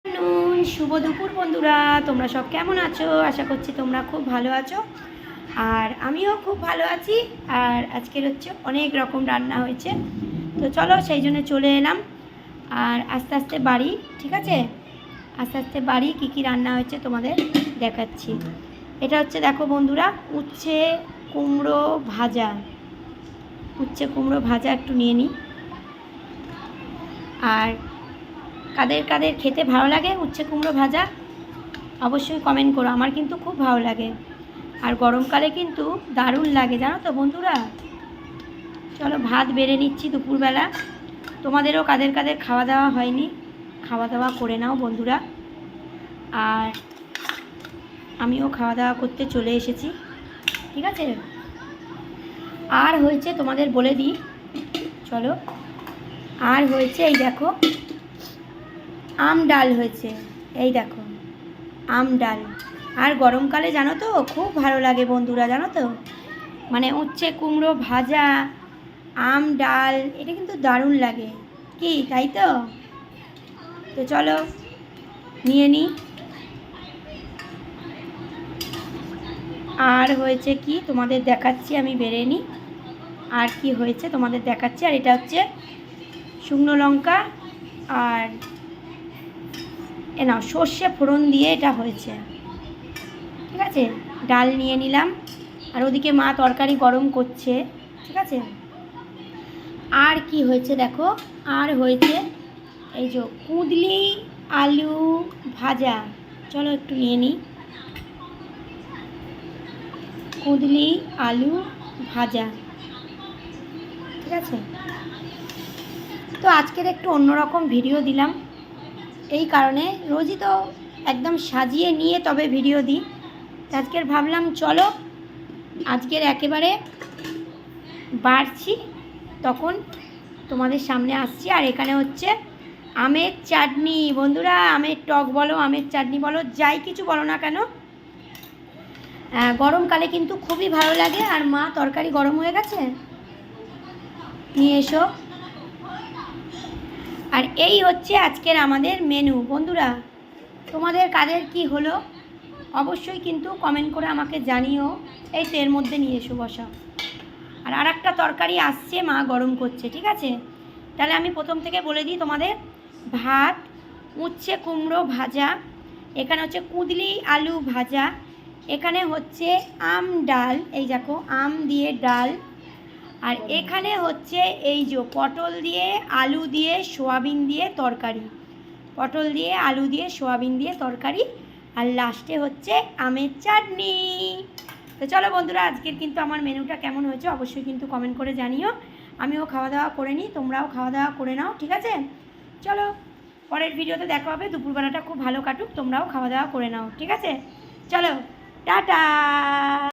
নুন শুভ দুপুর বন্ধুরা, তোমরা সব কেমন আছো? আশা করছি তোমরা খুব ভালো আছো, আর আমিও খুব ভালো আছি। আর আজকের হচ্ছে অনেক রকম রান্না হয়েছে, তো চলো সেই জন্য চলে এলাম। আর আস্তে আস্তে বাড়ি, ঠিক আছে, আস্তে আস্তে বাড়ি কী কী রান্না হয়েছে তোমাদের দেখাচ্ছি। এটা হচ্ছে দেখো বন্ধুরা, উচ্ছে কুমড়ো ভাজা। উচ্ছে কুমড়ো ভাজা একটু নিয়ে নিই। আর কাদের কাদের খেতে ভালো লাগে উচ্ছে কুমড়ো ভাজা অবশ্যই কমেন্ট করো, আমার কিন্তু খুব ভালো লাগে। আর গরমকালে কিন্তু দারুণ লাগে, জানো তো বন্ধুরা। চলো ভাত বেড়ে নিচ্ছি দুপুরবেলা। তোমাদেরও কাদের কাদের খাওয়া দাওয়া হয়নি, খাওয়া দাওয়া করে নাও বন্ধুরা। আর আমিও খাওয়া দাওয়া করতে চলে এসেছি, ঠিক আছে। আর হয়েছে তোমাদের বলে দিই, চলো। আর হয়েছে এই দেখো, আম ডাল হয়েছে, এই দেখো আম ডাল। আর গরমকালে জানো তো খুব ভালো লাগে বন্ধুরা, জানো তো, মানে উচ্ছে কুমড়ো ভাজা আম ডাল, এটা কিন্তু দারুণ লাগে, কি তাই তো? তো চলো নিয়ে নিই। আর হয়েছে কি তোমাদের দেখাচ্ছি, আমি বেড়ে নিই। আর কি হয়েছে তোমাদের দেখাচ্ছি। আর এটা হচ্ছে শুকনো লঙ্কা আর না সর্ষে ফোড়ন দিয়ে এটা হয়েছে, ঠিক আছে। ডাল নিয়ে নিলাম, আর ওদিকে মা তরকারি গরম করছে, ঠিক আছে। আর কি হয়েছে দেখো, আর হয়েছে এই যে কুঁদলি আলু ভাজা। চলো একটু নিয়ে নিই, কুঁদলি আলু ভাজা, ঠিক আছে। তো আজকের একটু অন্যরকম ভিডিও দিলাম, এই কারণে রোজই তো একদম সাজিয়ে নিয়ে তবে ভিডিও দিই। আজকের ভাবলাম চলো আজকের একেবারে বাড়ছি, তখন তোমাদের সামনে আসছি। আর এখানে হচ্ছে আমের চাটনি বন্ধুরা, আমের টক বলো আমের চাটনি বলো, যাই কিছু বলো না কেন, গরমকালে কিন্তু খুবই ভালো লাগে। আর মা তরকারি গরম হয়ে গেছে, নিয়ে এসো। আর এই হচ্ছে আজকের আমাদের মেনু বন্ধুরা। তোমাদের কাদের কি হলো অবশ্যই কিন্তু কমেন্ট করে আমাকে জানিও। এই তো এর মধ্যে নিয়ে এসো বসা। আর একটা তরকারি আসছে, মা গরম করছে, ঠিক আছে। তাহলে আমি প্রথম থেকে বলে দিই তোমাদের। ভাত, উচ্ছে কুমড়ো ভাজা, এখানে হচ্ছে কুঁদলি আলু ভাজা, এখানে হচ্ছে আম ডাল, এই দেখো আম দিয়ে ডাল। আর এখানে হচ্ছে এই যে পটল দিয়ে আলু দিয়ে সোয়াবিন দিয়ে তরকারি, পটল দিয়ে আলু দিয়ে সোয়াবিন দিয়ে তরকারি। আর লাস্টে হচ্ছে আমের চাটনি। তো চলো বন্ধুরা, আজকের কিন্তু আমার মেনুটা কেমন হয়েছে অবশ্যই কিন্তু কমেন্ট করে জানিও। আমিও খাওয়া দাওয়া করে নিই, তোমরাও খাওয়া দাওয়া করে নাও, ঠিক আছে। চলো পরের ভিডিওতে দেখা হবে। দুপুরবেলাটা খুব ভালো কাটুক, তোমরাও খাওয়া দাওয়া করে নাও, ঠিক আছে। চলো টাটা।